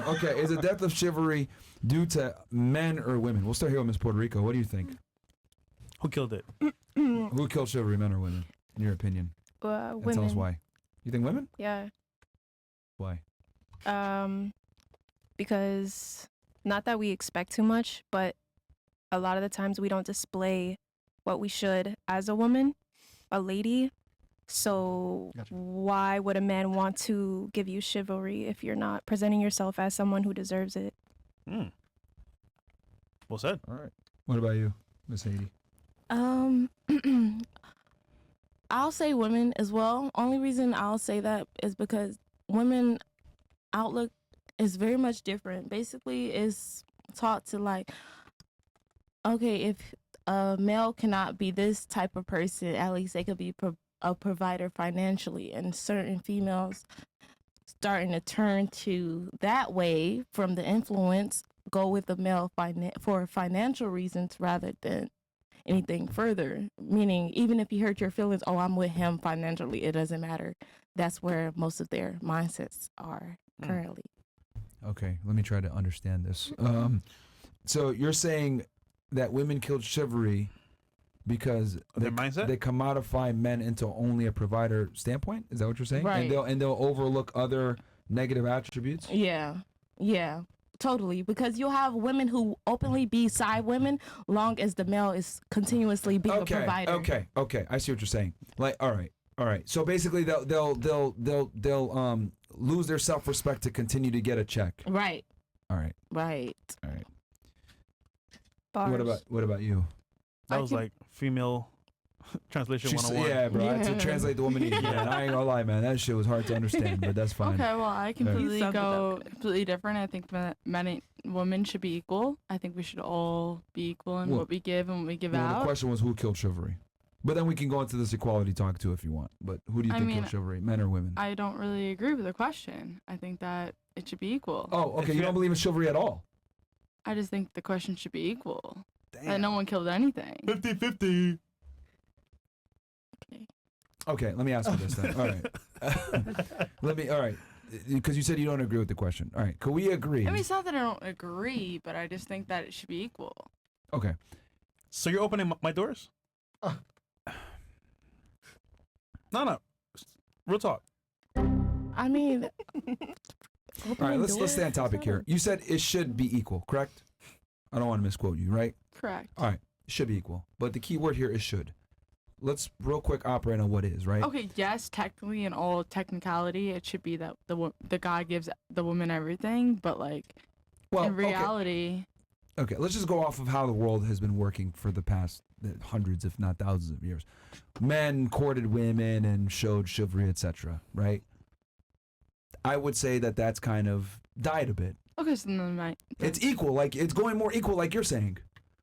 Okay, is the death of chivalry due to men or women? We'll start here with Miss Puerto Rico. What do you think? Who killed it? Who killed chivalry, men or women, in your opinion? And Women. tell us why. You think women? Yeah. Why? Because not that we expect too much, but a lot of the times we don't display what we should as a woman, a lady. So why would a man want to give you chivalry if you're not presenting yourself as someone who deserves it? Well said. All right. What about you, Miss Haiti? I'll say women as well. Only reason I'll say that is because women outlook is very much different. Basically, it's taught to like, okay, if a male cannot be this type of person, at least they could be a provider financially. And certain females starting to turn to that way from the influence, go with the male for financial reasons rather than anything further. Meaning, even if you hurt your feelings, oh, I'm with him financially, it doesn't matter. That's where most of their mindsets are currently. Okay, let me try to understand this. So you're saying that women killed chivalry because they commodify men into only a provider standpoint? Is that what you're saying? Right. And they'll overlook other negative attributes? Yeah. Totally, because you'll have women who openly be side women long as the male is continuously being a provider. Okay. I see what you're saying. Like, all right. So basically, they'll lose their self-respect to continue to get a check. Right. All right. Bars. What about you? That was like female translation 101. Yeah, bro. I had to translate the woman. And I ain't gonna lie, man. That shit was hard to understand, but that's fine. Okay, well, I completely go completely different. I think men and women should be equal. I think we should all be equal in what we give and what we give out. The question was who killed chivalry. But then we can go into this equality talk too if you want. But who do you think killed chivalry, men or women? I don't really agree with the question. I think that it should be equal. Oh, okay. You don't believe in chivalry at all? I just think the question should be equal. Damn. That no one killed anything. 50-50. Okay, let me ask you this then. All right. All right. Because you said you don't agree with the question. All right. Can we agree? I mean, it's not that I don't agree, but I just think that it should be equal. Okay. So you're opening my doors? No. Real talk. I mean, all right, let's stay on topic here. You said it should be equal, correct? I don't want to misquote you, right? Correct. All right. It should be equal. But the key word here is should. Let's real quick operate on what is, right? Okay, yes, technically in all technicality, it should be that the guy gives the woman everything, but like in reality. Okay, let's just go off of how the world has been working for the past hundreds, if not thousands of years. Men courted women and showed chivalry, etc., right? I would say that that's kind of died a bit. Okay, so then it's equal, like it's going more equal, like you're saying.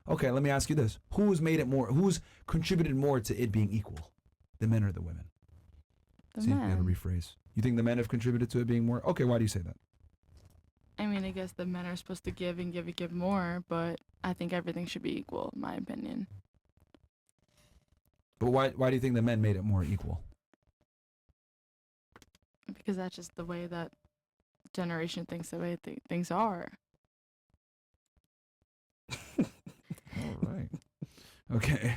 Okay, let me ask you this: who's contributed more to it being equal, the men or the women? The men. You gotta rephrase. You think the men have contributed to it being more? Okay, why do you say that? I mean, I guess the men are supposed to give and give and give more, but I think everything should be equal, in my opinion. But why do you think the men made it more equal? Because that's just the way that generation thinks, the way things are. All right. Okay.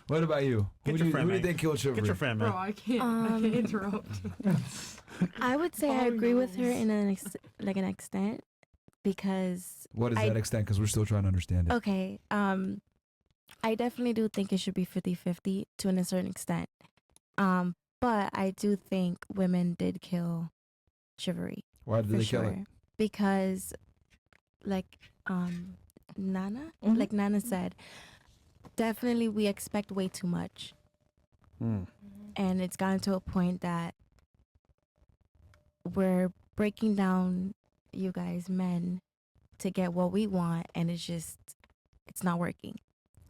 What about you? Who do you think killed chivalry? Get your friend, man. Bro, I can't interrupt. I would say I agree with her in an extent because. What is that extent? Because we're still trying to understand it. Okay. I definitely do think it should be 50-50 to a certain extent. But I do think women did kill chivalry. Why did they kill it? Because, like, Nana said, definitely we expect way too much. And it's gotten to a point that we're breaking down you guys men to get what we want, and it's not working.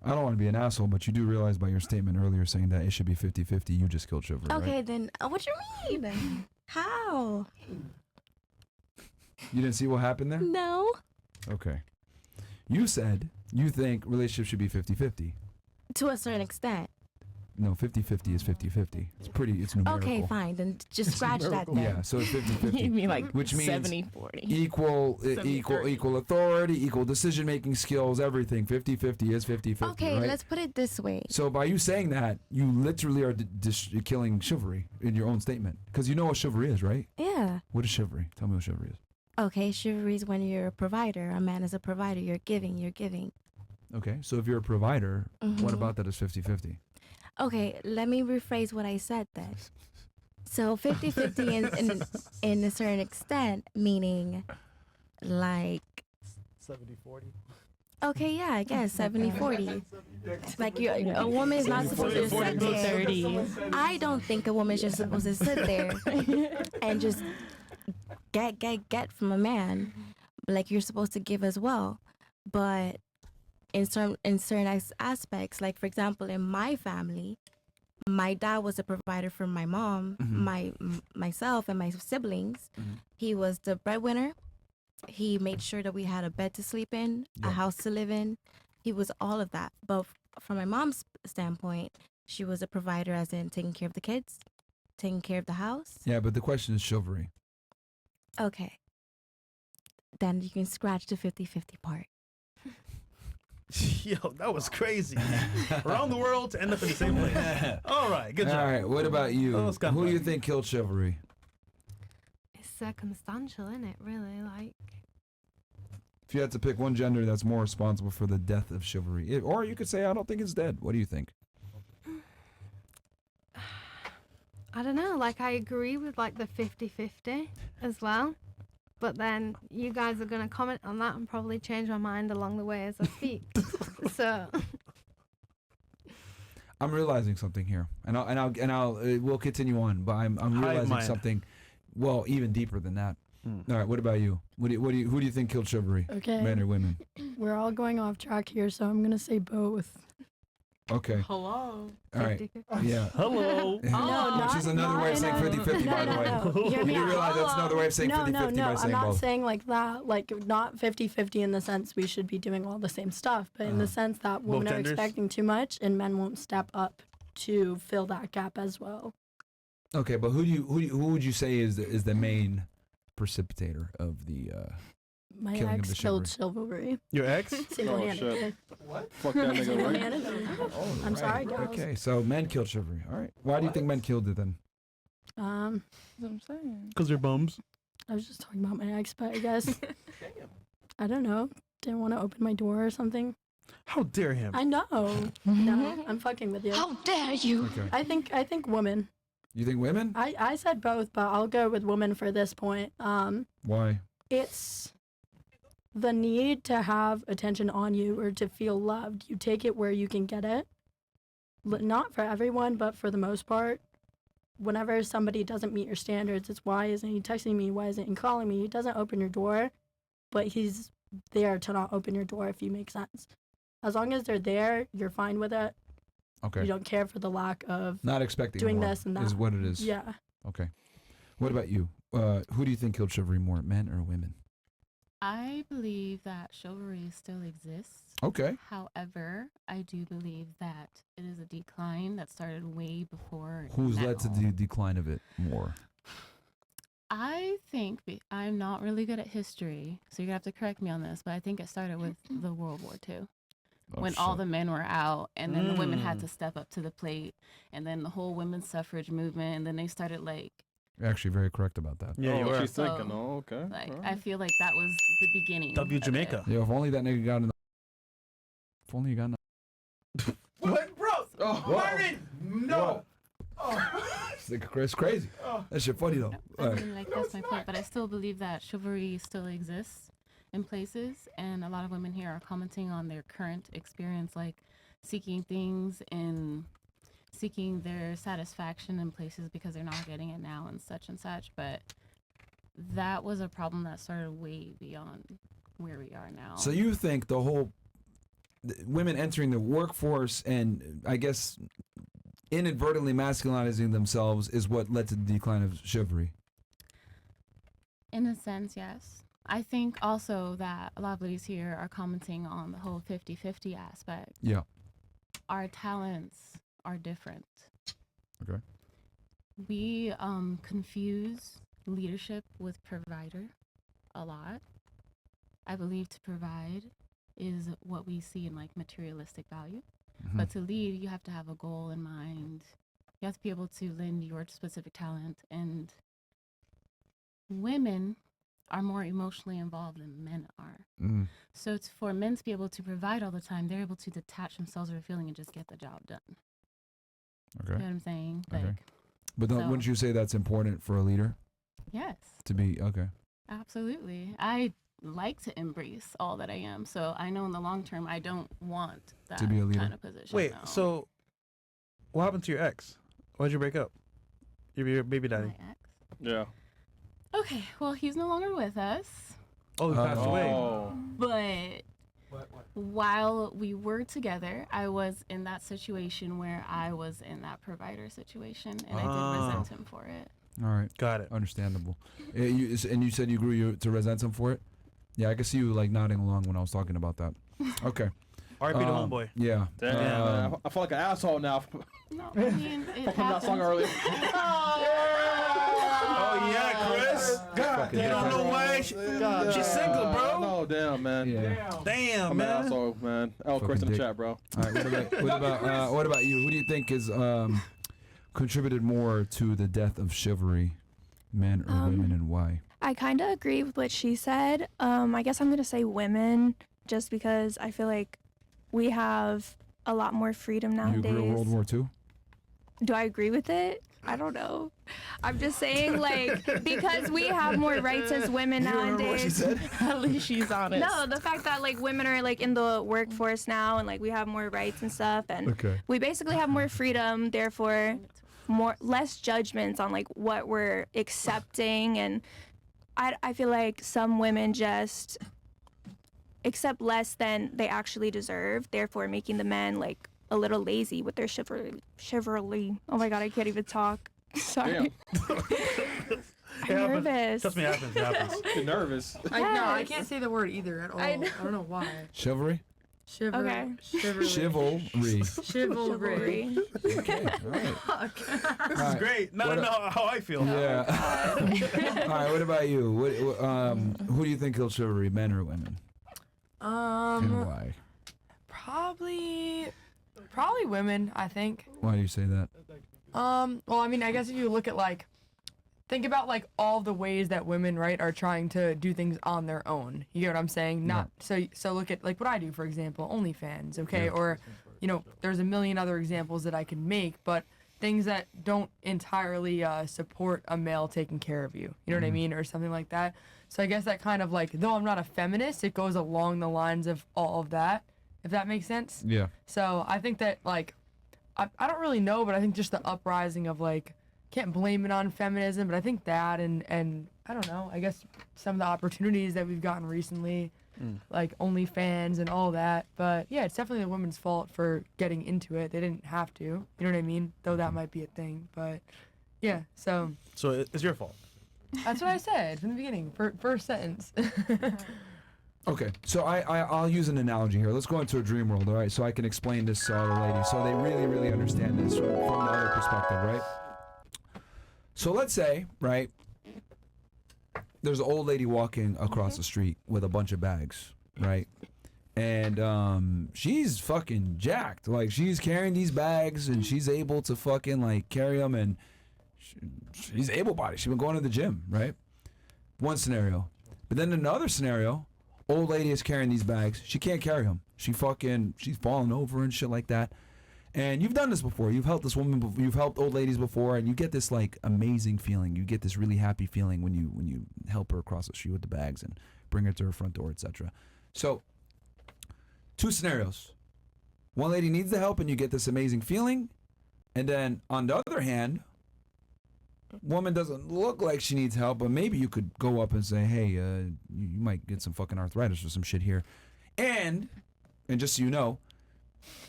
I don't want to be an asshole, but you do realize by your statement earlier saying that it should be 50-50, you just killed chivalry, okay, right? then what you mean? How? You didn't see what happened there? No. Okay. You said you think relationships should be 50-50. To a certain extent. No, 50-50 is 50-50. It's numerical. Okay, fine. Then just scratch that then. Yeah, so it's 50-50. You mean like which means 70-40. equal authority, equal decision making skills, everything. 50-50 is 50-50. Okay, right? let's put it this way. So by you saying that, you literally are killing chivalry in your own statement, because you know what chivalry is, right? Yeah. What is chivalry? Tell me what chivalry is. Okay, chivalry is when you're a provider. A man is a provider. You're giving. Okay, so if you're a provider, what Mhm. about that is 50-50? Okay, let me rephrase what I said then. So 50-50 in a certain extent, meaning like 70-40. okay, yeah, I guess 70-40. Like a woman is not supposed to sit there. 30. I don't think a woman's just supposed to sit there and just get from a man. Like you're supposed to give as well. But in certain aspects, like for example, in my family, my dad was a provider for my mom, myself, and my siblings. He was the breadwinner. He made sure that we had a bed to sleep in, a house to live in. He was all of that. But from my mom's standpoint, she was a provider, as in taking care of the kids, taking care of the house. Yeah, but the question is chivalry. Okay. Then you can scratch the 50-50 part. Yo, that was crazy. Around the world to end up in the same place. All right, good job. All right, what about you? That was kinda Who do you funny. think killed chivalry? It's circumstantial, isn't it? Really, like. If you had to pick one gender that's more responsible for the death of chivalry, or you could say, I don't think it's dead. What do you think? I don't know, like I agree with like the 50-50 as well. But then you guys are going to comment on that and probably change my mind along the way as I speak. So I'm realizing something here, and we'll continue on. But I'm Hive realizing mind. something, well, even deeper than that. All right, what about you? Who do you think killed chivalry? Okay. Men or women? We're all going off track here, so I'm gonna say both. Okay. Hello. All right. 50-50. Yeah. Hello. Which is another way of saying 50-50, by the way. Hear me You out. realize that's another way of saying 50-50 No, by I'm saying not both. saying like that, like not 50-50 in the sense we should be doing all the same stuff, but in the sense that women are genders? expecting too much and men won't step up to fill that gap as well. Okay, but who would you say is the main precipitator of the My killing of ex the killed chivalry Your ex? single-handedly. Fuck that nigga, right? Single-handedly. I'm sorry, guys. Okay, so men killed chivalry. All right. Why do you think men killed it then? Um, That's what I'm saying. Because they're bums. I was just talking about my ex, but I guess I don't know. Didn't want to open my door or something. How dare him? I know. No, I'm fucking with you. How dare you? Okay. I think women. You think women? I said both, but I'll go with women for this point. Why? It's the need to have attention on you or to feel loved. You take it where you can get it. Not for everyone, but for the most part. Whenever somebody doesn't meet your standards, it's why isn't he texting me? Why isn't he calling me? He doesn't open your door, but he's there to not open your door, if you make sense. As long as they're there, you're fine with it. Okay. You don't care for the lack of Not expecting doing more this and is that. what it is. Yeah. Okay. What about you? Who do you think killed chivalry more, men or women? I believe that chivalry still exists. Okay. However, I do believe that it is a decline that started way before. Who's now. led to the decline of it more? I think I'm not really good at history, so you're gonna have to correct me on this, but I think it started with the World War II. Oh, When all shit. the men were out, and then the women had to step up to the plate, and then the whole women's suffrage movement, and then they started like You're actually very correct about that. Yeah, you were. She's thinking. So, Oh, okay. like all I right. feel like that was the beginning. W of Jamaica. it. Yo, if only that nigga got in the... If only you got in the... What? Bro! Oh, Marvin! No! It's crazy. That shit funny, though. I All right. mean, like that's my point, but I still believe that chivalry still exists in places, and a lot of women here are commenting on their current experience, like seeking things and seeking their satisfaction in places because they're not getting it now and such. But that was a problem that started way beyond where we are now. So you think the whole women entering the workforce and I guess inadvertently masculinizing themselves is what led to the decline of chivalry? In a sense, yes. I think also that a lot of ladies here are commenting on the whole 50-50 aspect. Yeah. Our talents are different. Okay. We confuse leadership with provider a lot. I believe to provide is what we see in like materialistic value. Mm-hmm. But to lead, you have to have a goal in mind. You have to be able to lend your specific talent. And women are more emotionally involved than men are. Mm. So it's for men to be able to provide all the time, they're able to detach themselves from a feeling and just get the job done. Okay. You know what I'm saying? Okay. Like, But then, so- wouldn't you say that's important for a leader yes, to be okay? absolutely. I like to embrace all that I am. So I know in the long term, I don't want that To be a leader? kind of position. Wait, no. so what happened to your ex? Why'd you break up? Your baby daddy. My ex? Yeah. Okay, well, he's no longer with us. Oh, he passed away. Oh. But while we were together, I was in that situation where I was in that provider situation, and I did resent him for it. All right. Got it. Understandable. And you said you grew to resent him for it? Yeah, I could see you like nodding along when I was talking about that. Okay. R.I.P. to homeboy. Yeah. Damn, man. I feel like an asshole now. No, I mean, it From that song happens. earlier. Oh yeah, Chris. God, you don't know why she's single, bro. Oh damn, man. Yeah. Damn, I'm an man. asshole, man. Oh, Chris in Fucking the dick. chat, bro. All right. What about you? Who do you think is contributed more to the death of chivalry, men or women, and why? I kind of agree with what she said. I guess I'm going to say women just because I feel like we have a lot more freedom You nowadays. grew up World War II? Do I agree with it? I don't know. I'm just saying, like, because we have more rights as women nowadays. At least she's honest. No, the fact that like women are like in the workforce now and like we have more rights and stuff, and Okay. we basically have more freedom, therefore less judgments on like what we're accepting, and I feel like some women just accept less than they actually deserve, therefore making the men like a little lazy with their chivalry. Oh my god, I can't even talk. Sorry. I'm nervous. Trust me, it happens. It happens. You're nervous. No, I can't say the word either at all. I don't know why. Chivalry? Okay. Chivalry. Chivalry. Okay. All right. This is great. Now I know how I feel. Yeah. All right. What about you? Who do you think killed chivalry, men or women, and why? Probably women, I think. Why do you say that? Well, I mean, I guess if you look at like, think about like all the ways that women, right, are trying to do things on their own. You get what I'm saying? Not so look at like what I do, for example, OnlyFans, okay? Yeah. Or, you know, there's a million other examples that I can make, but things that don't entirely support a male taking care of you. You know what I mean? Or something like that. So I guess that kind of like, though I'm not a feminist, it goes along the lines of all of that, if that makes sense. Yeah. So I think that like, I don't really know, but I think just the uprising of like, can't blame it on feminism, but I think that and I don't know, I guess some of the opportunities that we've gotten recently, like OnlyFans and all that. But yeah, it's definitely the women's fault for getting into it. They didn't have to. You know what I mean? Though that might be a thing, but yeah. So it's your fault. that's what I said from the beginning. First sentence. Okay, so I'll use an analogy here. Let's go into a dream world, all right? So I can explain this to all the ladies, so they really, really understand this from the other perspective, right? So let's say, right, there's an old lady walking across the street with a bunch of bags, right? And she's fucking jacked. Like, she's carrying these bags, and she's able to fucking, like, carry them, and she's able-bodied. She's been going to the gym, right? One scenario. But then another scenario, old lady is carrying these bags. She can't carry them. She's falling over and shit like that. And you've done this before. You've helped this woman before. You've helped old ladies before, and you get this like amazing feeling. You get this really happy feeling when you help her across the street with the bags and bring her to her front door, etc. So, two scenarios. One lady needs the help, and you get this amazing feeling. And then on the other hand, woman doesn't look like she needs help, but maybe you could go up and say, hey, you might get some fucking arthritis or some shit here. And just so you know,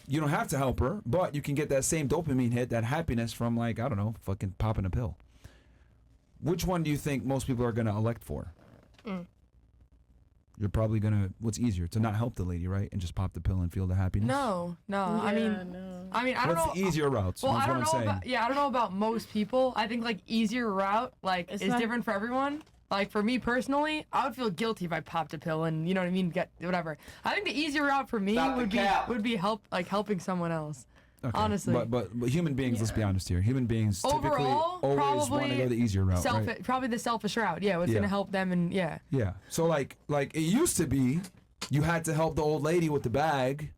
you don't have to help her, but you can get that same dopamine hit, that happiness from, like, I don't know, fucking popping a pill. Which one do you think most people are going to elect for? You're probably going to, what's easier, to not help the lady, right? And just pop the pill and feel the happiness? No. I mean, I mean, I don't What's know. the easier routes? Well, That's I don't what know I'm saying. about. Yeah, I don't know about most people. I think like easier route It's is not- different for everyone. Like for me personally, I would feel guilty if I popped a pill and you know what I mean, get whatever. I think the easier route for me would be helping someone else. Okay. Honestly. But human beings, let's be honest here. Human beings typically Overall, always want to go the easier route, right? Probably the selfish route. Yeah, what's Yeah. gonna help them and yeah. Yeah. So like it used to be, you had to help the old lady with the bag,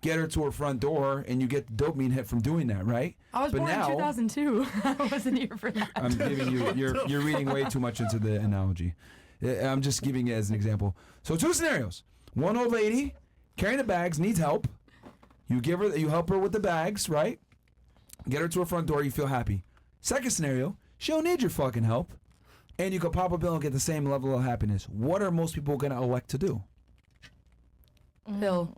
get her to her front door, and you get the dopamine hit from doing that, right? I was But born now, in 2002. I wasn't here for that. I'm giving you, you're reading way too much into the analogy. I'm just giving it as an example. So 2 scenarios. One old lady carrying the bags needs help. You help her with the bags, right? Get her to her front door, you feel happy. Second scenario, she don't need your fucking help. And you can pop a pill and get the same level of happiness. What are most people gonna elect to do? Pill.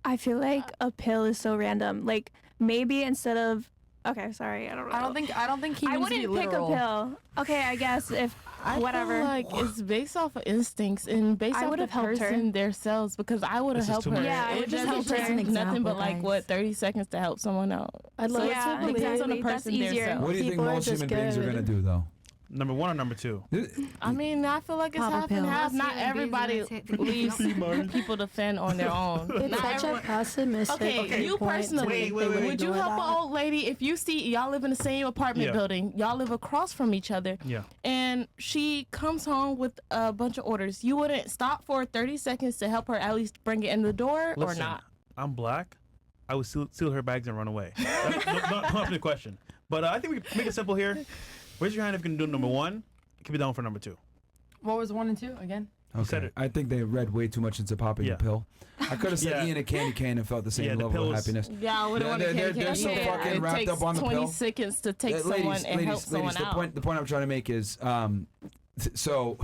I feel like a pill is so random. Like maybe instead of okay, sorry, I don't know. I don't think he I wants to be wouldn't pick literal. a pill. Okay, I guess if I whatever. feel like it's based off of instincts and based I off would the have helped her. person themselves because I would have This is helped too her. much. Yeah, I it would just doesn't help take her. nothing but Example, like guys. what 30 seconds to help someone out. I'd So love it Yeah, to depends on the exactly. That's person easier. themselves. What do you think People are most just human beings are good. gonna do though? Number 1 or number 2? I mean, I feel like it's Pop a half and pill. half. Most Not human beings everybody are gonna take the leaves pill. people to fend on their own. It's Not such everyone- a pessimistic Okay, you point to personally, think they would would you ignore help that. an old lady if you see y'all live in the same apartment Yeah. building, y'all live across from each other, Yeah. and she comes home with a bunch of orders? You wouldn't stop for 30 seconds to help her at least bring it in the door or Listen, not? I'm black. I would steal her bags and run away. Don't ask me a question. But I think we can make it simple here. Raise your hand if you can do number 1. Keep it down for number 2. What was 1 and 2 again? said Okay. it. I think they read way too much into popping Yeah. a pill. I could have said Yeah. eating a candy cane and felt the same Yeah, the level pill of is- happiness. Yeah, I wouldn't want to They're so fucking wrapped takes up on the 20 pill. seconds to take someone and help someone the out. point I'm trying to make is so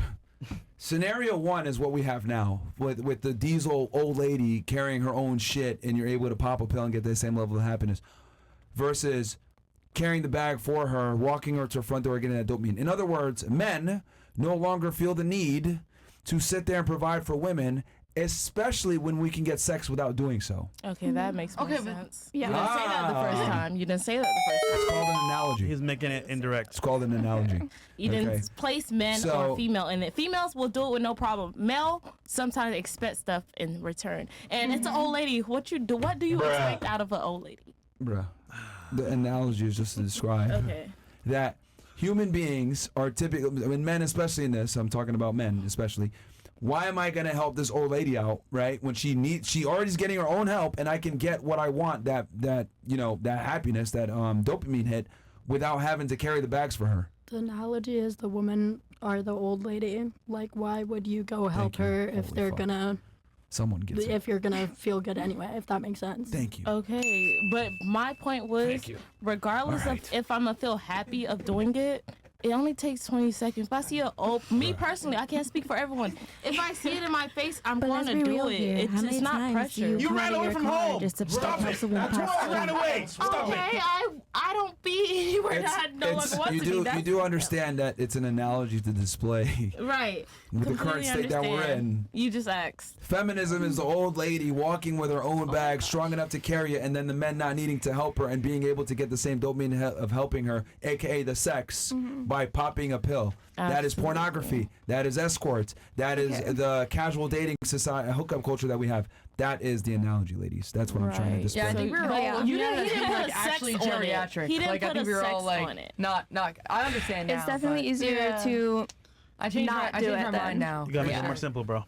scenario 1 is what we have now with the diesel old lady carrying her own shit and you're able to pop a pill and get the same level of happiness versus carrying the bag for her, walking her to her front door, getting that dopamine. In other words, men no longer feel the need to sit there and provide for women, especially when we can get sex without doing so. Okay, that makes more Okay, but- sense. Yeah. You didn't say that the first time. You didn't say that the first It's time. called an analogy. He's making it indirect. It's called an analogy. You Okay. didn't place men So- or female in it. Females will do it with no problem. Male sometimes expect stuff in return. And it's an old lady. What do you expect out of an old lady? Bruh. The analogy is just to describe Okay. that human beings are typically, I mean, men especially in this, I'm talking about men especially. Why am I going to help this old lady out, right? When she already's getting her own help and I can get what I want, that happiness, that dopamine hit without having to carry the bags for her. The analogy is the woman or the old lady. Like, why would you go help Thank you. her if Holy they're fuck. gonna, Someone gets it. if you're gonna feel good anyway? If that makes sense. Thank you. Okay, but my point was, Thank you. regardless All right. of if I'm gonna feel happy of doing it, it only takes 20 seconds. If I see me personally, I can't speak for everyone. If I see it in my face, I'm But going let's to be do real it. here. How It's many not times pressure. do You come ran out of away your from car home. just to Stop help it. someone That's pass why I ran through? away. Stop Okay, it. I don't be anywhere that I no longer want you to do be. That's you do understand that it's an analogy to display right. with the current Completely state that we're understand. in. You just asked. Feminism is the old lady walking with her own bag, strong enough to carry it, and then the men not needing to help her and being able to get the same dopamine of helping her, aka the sex, by popping a pill. That is Absolutely. pornography. That is escorts. That is the casual dating society, hookup culture that we have. That is the analogy, ladies. That's what I'm trying to Right. display. Yeah, I think we were But all he looking at didn't it as put like a sex actually on it. geriatric. He didn't like I put think a we were all sex like on it. not. I understand now. It's definitely but easier Yeah. to I changed not my, I do changed it my then. mind now. You gotta make Yeah. it more simple, bro.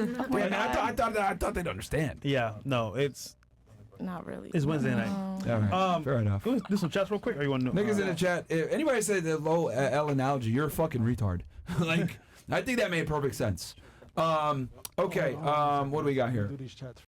I thought they'd understand. Yeah, no, it's Not really. Wednesday night. All right, fair enough. Go do some chats real quick, or you want to? Niggas in the chat, if anybody say the low L analogy, you're a fucking retard. Like, I think that made perfect sense. Okay, what do we got here? Do these chats